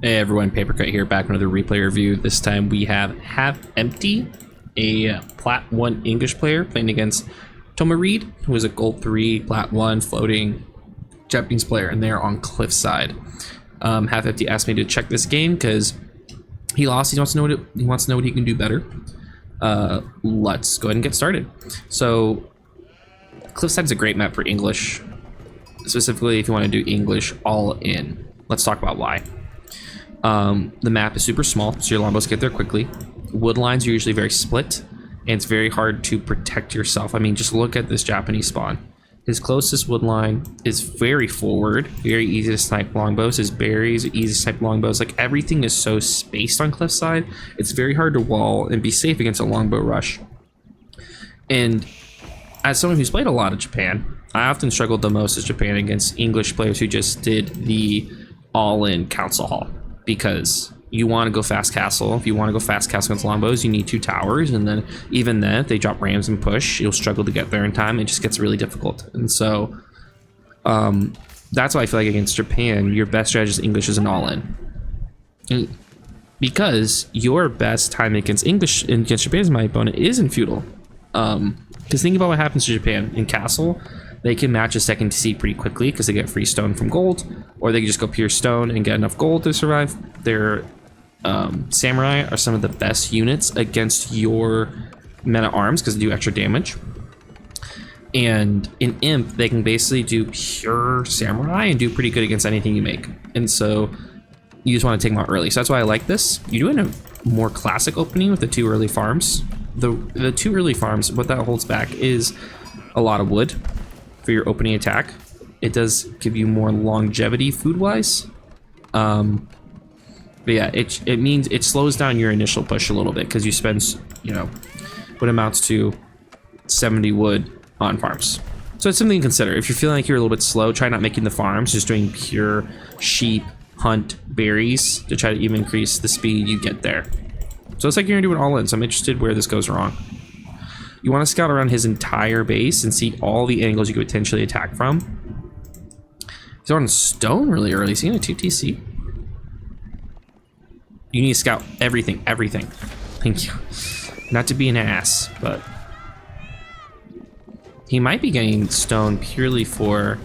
Hey everyone, Papercut here, back with another replay review. This time we have Empty, a Plat 1 English player playing against Toma Reed, who is a Gold 3, Plat 1 floating Japanese player, and they're on Cliffside. Empty asked me to check this game because he lost. He wants to know what he can do better. Let's go ahead and get started. So Cliffside is a great map for English, specifically if you want to do English all in. Let's talk about why. The map is super small, so your longbows get there quickly. Wood lines are usually very split, and it's very hard to protect yourself. I mean, just look at this Japanese spawn. His closest wood line is very forward, very easy to snipe longbows. His berries are easy to snipe longbows. Like, everything is so spaced on Cliffside, it's very hard to wall and be safe against a longbow rush. And as someone who's played a lot of Japan, I often struggled the most as Japan against English players who just did the all-in council hall. Because you want to go fast castle. If you want to go fast castle against longbows, you need 2 towers, and then even then, if they drop rams and push, you'll struggle to get there in time. It just gets really difficult, and so that's why I feel like against Japan, your best strategy is English is an all-in, because your best time against Japan as my opponent is in feudal. Because think about what happens to Japan in castle. They can match a second TC pretty quickly because they get free stone from gold, or they can just go pure stone and get enough gold to survive. Their samurai are some of the best units against your men at arms because they do extra damage. And in Imp, they can basically do pure samurai and do pretty good against anything you make. And so you just want to take them out early. So that's why I like this. You do it in a more classic opening with the 2 early farms. The 2 early farms, what that holds back is a lot of wood for your opening attack. It does give you more longevity food-wise. But yeah, it means it slows down your initial push a little bit because you spend, you know, what amounts to 70 wood on farms. So it's something to consider. If you're feeling like you're a little bit slow, try not making the farms, just doing pure sheep, hunt, berries to try to even increase the speed you get there. So it's like you're gonna do it all in, so I'm interested where this goes wrong. You want to scout around his entire base and see all the angles you could potentially attack from. He's on stone really early. Is he going to 2TC? You need to scout everything. Thank you. Not to be an ass, but he might be getting stone purely for...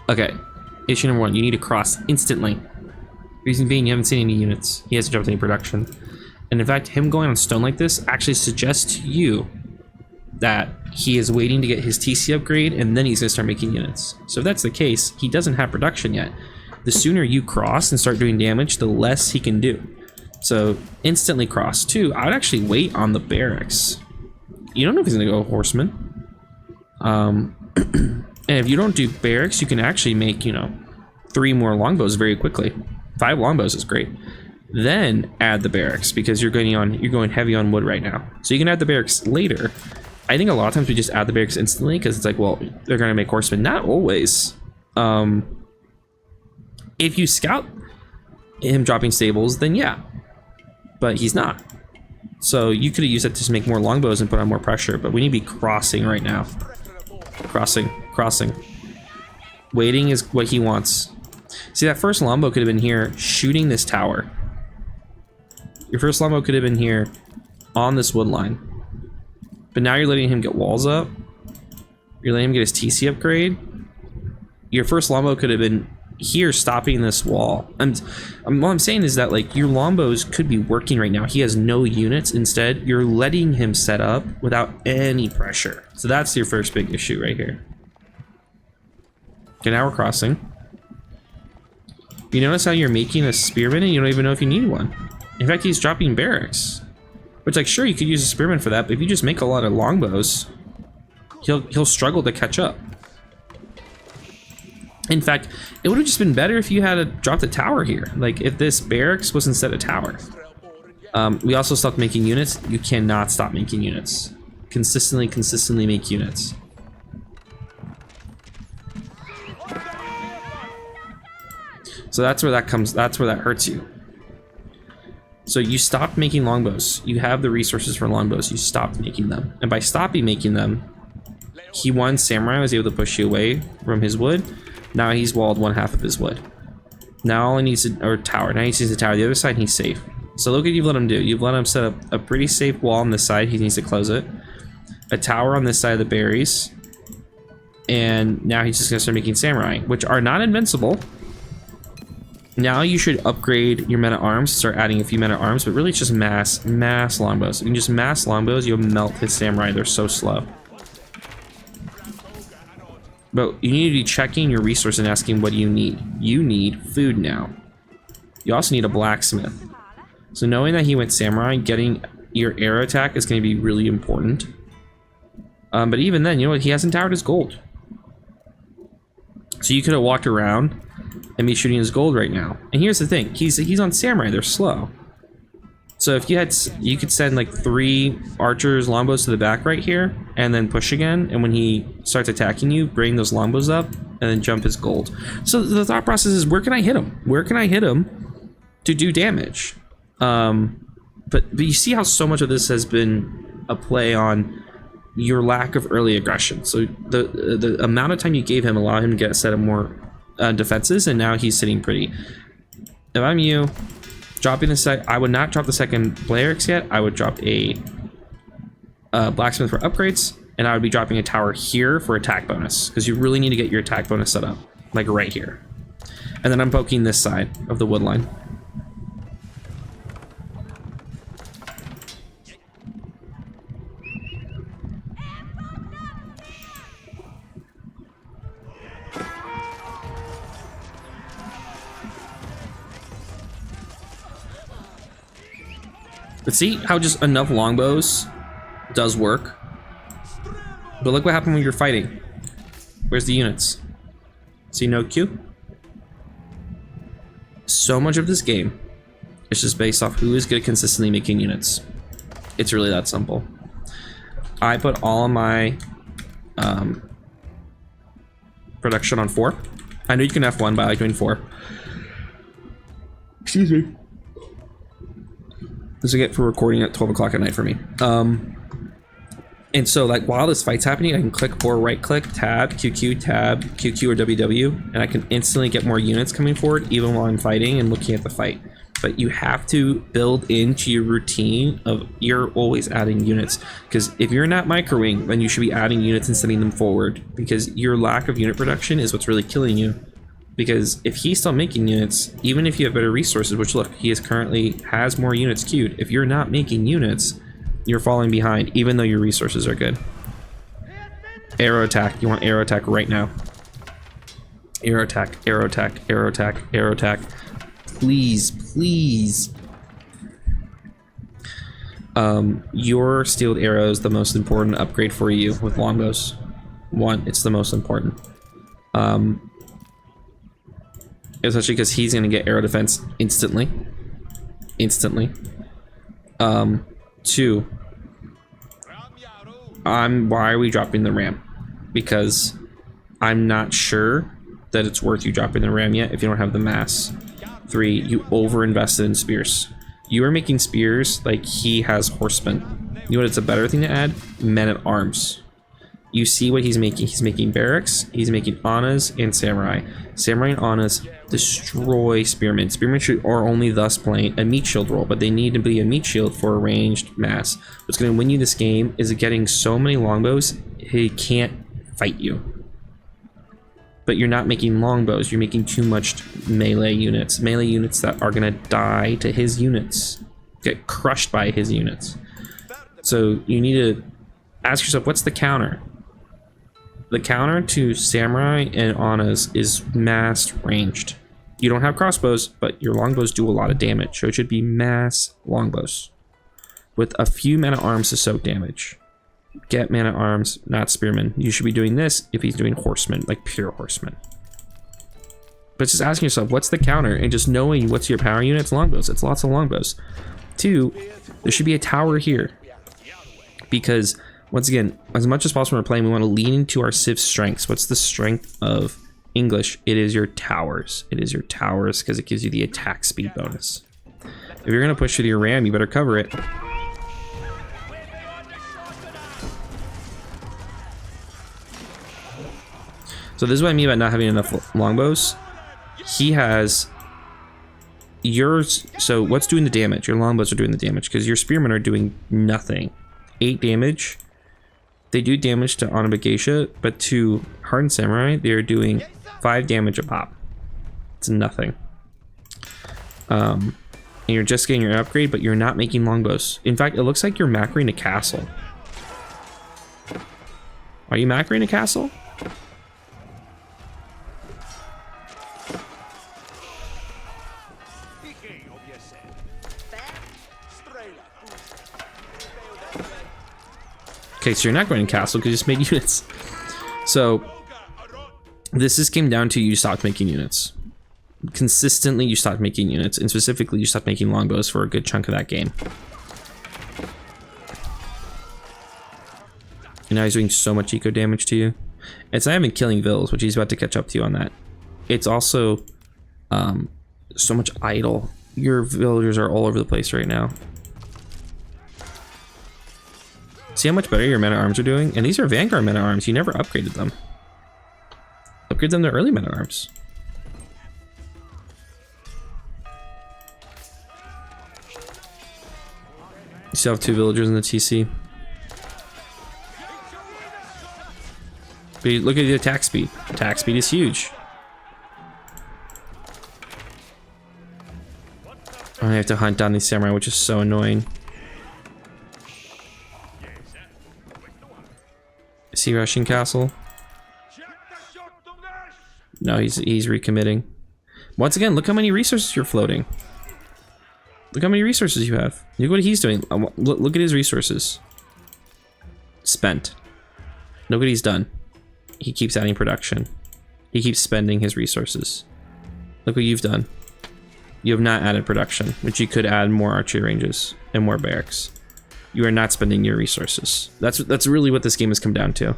Okay, issue number 1, you need to cross instantly. Reason being, you haven't seen any units. He hasn't dropped any production. And in fact, him going on stone like this actually suggests to you that he is waiting to get his TC upgrade, and then he's going to start making units. So if that's the case, he doesn't have production yet. The sooner you cross and start doing damage, the less he can do. So instantly cross. 2, I would actually wait on the barracks. You don't know if he's going to go horseman. And if you don't do barracks, you can actually make, you know, 3 more longbows very quickly. 5 longbows is great. Then add the barracks because you're going heavy on wood right now. So you can add the barracks later. I think a lot of times we just add the barracks instantly because it's like, well, they're going to make horsemen. Not always. If you scout him dropping stables, then yeah. But he's not. So you could have used it to just make more longbows and put on more pressure. But we need to be crossing right now. Crossing. Waiting is what he wants. See, that first longbow could have been here shooting this tower. Your first longbow could have been here on this wood line. But now you're letting him get walls up. You're letting him get his TC upgrade. Your first longbow could have been here stopping this wall. What I'm saying is that, like, your longbows could be working right now. He has no units. Instead, you're letting him set up without any pressure. So that's your first big issue right here. Okay, now we're crossing. You notice how you're making a spearman and you don't even know if you need one. In fact, he's dropping barracks. Which, like, sure, you could use a spearman for that, but if you just make a lot of longbows, he'll struggle to catch up. In fact, it would have just been better if you had dropped a tower here. Like, if this barracks was instead a tower. We also stopped making units. You cannot stop making units. Consistently make units. So that's where that hurts you. So you stopped making longbows. You have the resources for longbows. You stopped making them. And by stopping making them, he won samurai, was able to push you away from his wood. Now he's walled 1/2 of his wood. Now all he needs to, or tower. Now he sees the tower. The other side, he's safe. So look what you've let him do. You've let him set up a pretty safe wall on this side. He needs to close it. A tower on this side of the berries. And now he's just gonna start making samurai, which are not invincible. Now you should upgrade your men-at-arms, start adding a few men-at-arms, but really it's just mass longbows. If you can just mass longbows, you'll melt his samurai. They're so slow. But you need to be checking your resource and asking, what do you need? You need food now. You also need a blacksmith. So knowing that he went samurai, getting your arrow attack is going to be really important. But even then, you know what? He hasn't towered his gold. So you could have walked around and be shooting his gold right now. And here's the thing. He's on samurai. They're slow. So if you could send like 3 archers, longbows to the back right here, and then push again. And when he starts attacking you, bring those longbows up, and then jump his gold. So the thought process is, where can I hit him? Where can I hit him to do damage? But you see how so much of this has been a play on your lack of early aggression. So the amount of time you gave him allowed him to get a set of more defenses, and now he's sitting pretty. If I'm you, dropping the I would not drop the second Blarix yet. I would drop a blacksmith for upgrades, and I would be dropping a tower here for attack bonus, because you really need to get your attack bonus set up, like right here. And then I'm poking this side of the wood line. But see how just enough longbows does work? But look what happened when you're fighting. Where's the units? See no Q? So much of this game is just based off who is good at consistently making units. It's really that simple. I put all of my production on 4. I know you can F1, but I like doing 4. Excuse me. This is a get for recording at 12 o'clock at night for me. And so like while this fight's happening, I can click or right click, tab, QQ, tab, QQ or WW, and I can instantly get more units coming forward even while I'm fighting and looking at the fight. But you have to build into your routine of you're always adding units, because if you're not microwing, then you should be adding units and sending them forward, because your lack of unit production is what's really killing you. Because if he's still making units, even if you have better resources, which look, he is currently has more units queued, if you're not making units, you're falling behind, even though your resources are good. Arrow attack. You want arrow attack right now. Arrow attack, arrow attack, arrow attack, arrow attack. Please, please. Your steeled arrow is the most important upgrade for you with longbows. It's the most important. Especially because he's going to get arrow defense instantly. Two, why are we dropping the ram? Because I'm not sure that it's worth you dropping the ram yet if you don't have the mass. 3, you over-invested in spears. You are making spears like he has horsemen. You know what, it's a better thing to add? Men-at-arms. You see what he's making. He's making barracks, he's making Anas, and Samurai. Samurai and Anas destroy Spearmen. Spearmen are only thus playing a meat shield role, but they need to be a meat shield for a ranged mass. What's going to win you this game is getting so many longbows, he can't fight you. But you're not making longbows, you're making too much melee units. Melee units that are going to die to his units. Get crushed by his units. So you need to ask yourself, what's the counter? The counter to Samurai and Anas is mass ranged. You don't have crossbows, but your longbows do a lot of damage, so it should be mass longbows with a few men-at-arms to soak damage. Get men-at-arms, not spearmen. You should be doing this if he's doing horsemen, like pure horsemen. But just asking yourself, what's the counter? And just knowing what's your power unit, it's longbows. It's lots of longbows. 2, there should be a tower here. Because once again, as much as possible when we're playing, we want to lean into our Civ's strengths. What's the strength of English? It is your towers. It is your towers because it gives you the attack speed bonus. If you're going to push with your ram, you better cover it. So this is what I mean about not having enough longbows. He has yours. So what's doing the damage? Your longbows are doing the damage because your spearmen are doing nothing. 8 damage. They do damage to Anaba Geisha, but to Hardened Samurai, they are doing 5 damage a pop. It's nothing. And you're just getting your upgrade, but you're not making longbows. In fact, it looks like you're macroing a castle. Are you macroing a castle? Okay, so you're not going to castle because you just made units. So this just came down to you stopped making units. Consistently, you stopped making units, and specifically, you stopped making longbows for a good chunk of that game. And now he's doing so much eco damage to you. It's not even killing vills, which he's about to catch up to you on that. It's also so much idle. Your villagers are all over the place right now. See how much better your men-at-arms are doing? And these are Vanguard men-at-arms. You never upgraded them. Upgrade them to early men-at-arms. You still have 2 villagers in the TC. But look at the attack speed. Attack speed is huge. I have to hunt down these samurai, which is so annoying. Is he rushing castle? No, he's recommitting. Once again, look how many resources you're floating. Look how many resources you have. Look what he's doing. Look at his resources. Spent. Look what he's done. He keeps adding production. He keeps spending his resources. Look what you've done. You have not added production, which you could add more archery ranges and more barracks. You are not spending your resources. That's really what this game has come down to.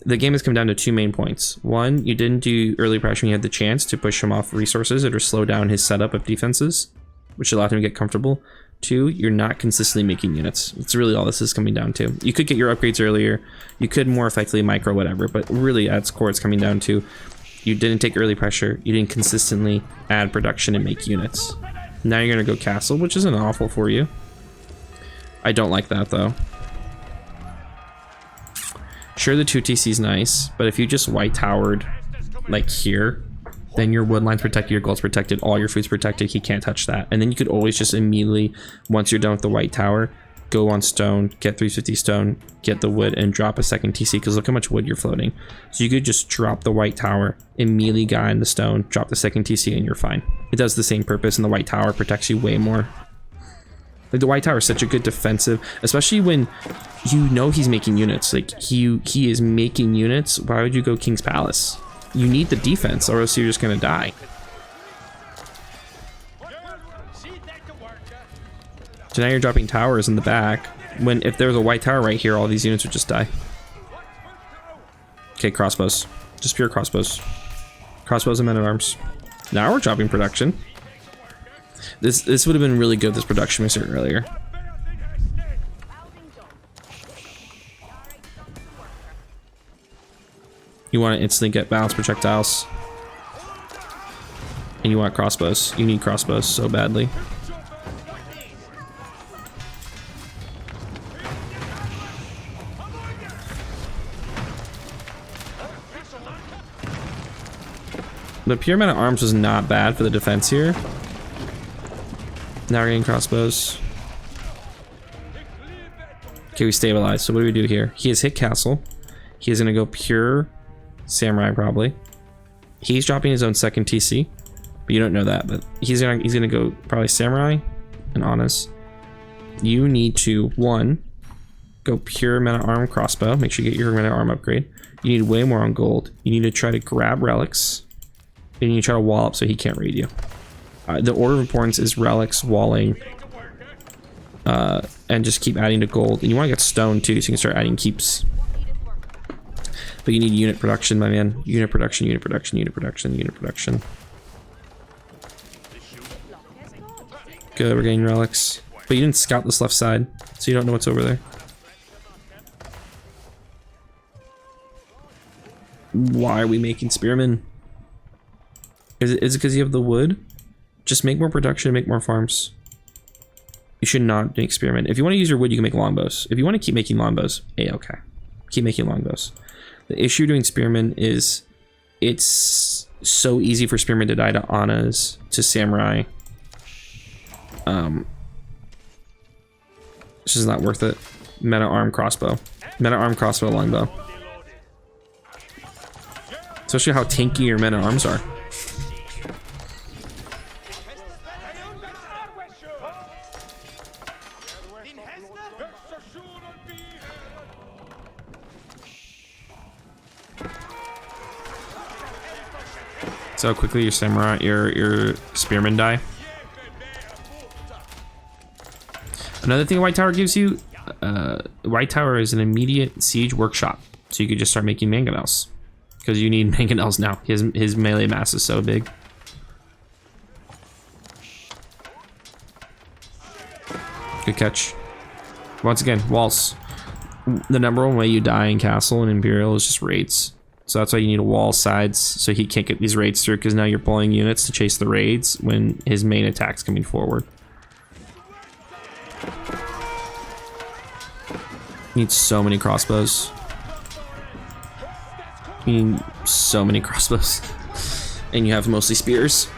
The game has come down to 2 main points. 1, you didn't do early pressure when you had the chance to push him off resources or slow down his setup of defenses, which allowed him to get comfortable. 2, you're not consistently making units. That's really all this is coming down to. You could get your upgrades earlier. You could more effectively micro whatever, but really at its core it's coming down to you didn't take early pressure. You didn't consistently add production and make units. Now you're going to go castle, which isn't awful for you. I don't like that though. Sure, the 2 TC is nice, but if you just white towered like here, then your wood line's protected, your gold's protected, all your food's protected, he can't touch that. And then you could always just immediately, once you're done with the white tower, go on stone, get 350 stone, get the wood, and drop a second TC, because look how much wood you're floating. So you could just drop the white tower, immediately guy in the stone, drop the second TC, and you're fine. It does the same purpose, and the white tower protects you way more. Like, the white tower is such a good defensive, especially when you know he's making units. Like, he is making units. Why would you go King's Palace? You need the defense, or else you're just gonna die. So now you're dropping towers in the back, when if there's a white tower right here, all these units would just die. Okay, crossbows. Just pure crossbows. Crossbows and men-at-arms. Now we're dropping production. This would have been really good, this production mixer earlier. You want to instantly get balanced projectiles. And you want crossbows. You need crossbows so badly. The pure men-at-arms was not bad for the defense here. Now we're getting crossbows. Okay, we stabilize. So what do we do here? He has hit castle. He is going to go pure samurai probably. He's dropping his own second TC, but you don't know that. But he's gonna go probably samurai and honest. You need to 1, go pure men-at-arm crossbow. Make sure you get your men-at-arm upgrade. You need way more on gold. You need to try to grab relics, and you need to try to wall up so he can't raid you. The order of importance is relics, walling, and just keep adding to gold. And you want to get stone too, so you can start adding keeps. But you need unit production, my man. Unit production, unit production, unit production, unit production. Good, we're getting relics. But you didn't scout this left side, so you don't know what's over there. Why are we making spearmen? Is it because you have the wood? Just make more production, make more farms. You should not experiment. If you want to use your wood, you can make longbows. If you want to keep making longbows, okay. Keep making longbows. The issue doing spearmen is it's so easy for spearmen to die to Anas, to samurai. This is not worth it. Meta arm crossbow. Meta arm crossbow longbow. Especially how tanky your meta arms are. So quickly your samurai, your spearmen die. Another thing White Tower gives you, White Tower is an immediate siege workshop. So you could just start making mangonels. Because you need mangonels now. His melee mass is so big. Good catch. Once again, walls. The number one way you die in Castle and Imperial is just raids. So that's why you need a wall sides so he can't get these raids through, because now you're pulling units to chase the raids when his main attack's coming forward. You need so many crossbows. You need so many crossbows. And you have mostly spears.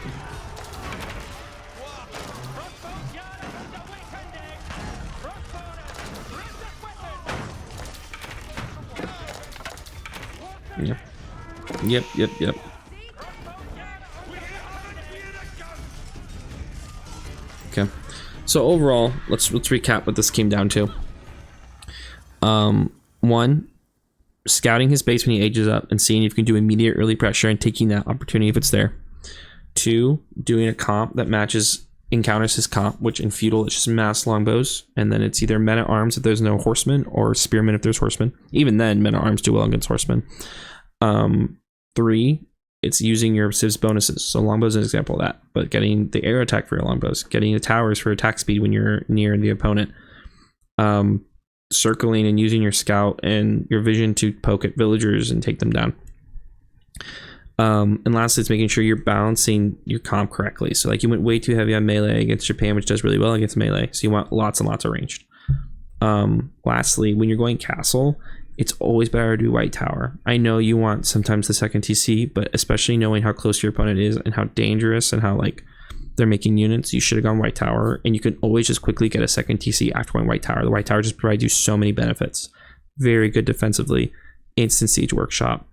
Yep. Okay. So overall, let's recap what this came down to. 1, scouting his base when he ages up and seeing if you can do immediate early pressure and taking that opportunity if it's there. 2, doing a comp that encounters his comp, which in feudal it's just mass longbows, and then it's either men at arms if there's no horsemen or spearmen if there's horsemen. Even then, men at arms do well against horsemen. 3, it's using your civs bonuses. So longbows is an example of that, but getting the air attack for your longbows, getting the towers for attack speed when you're near the opponent, circling and using your scout and your vision to poke at villagers and take them down. And lastly, it's making sure you're balancing your comp correctly. So like you went way too heavy on melee against Japan, which does really well against melee. So you want lots and lots of ranged. Lastly, when you're going castle, it's always better to do White Tower. I know you want sometimes the second TC, but especially knowing how close your opponent is and how dangerous and how like they're making units, you should have gone White Tower, and you can always just quickly get a second TC after going White Tower. The White Tower just provides you so many benefits. Very good defensively, instant siege workshop.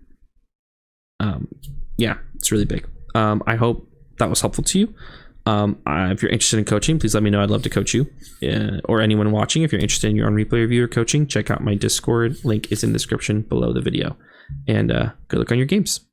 Yeah, it's really big. I hope that was helpful to you. If you're interested in coaching, please let me know. I'd love to coach you, or anyone watching. If you're interested in your own replay review or coaching, check out my Discord. Link is in the description below the video. And good luck on your games.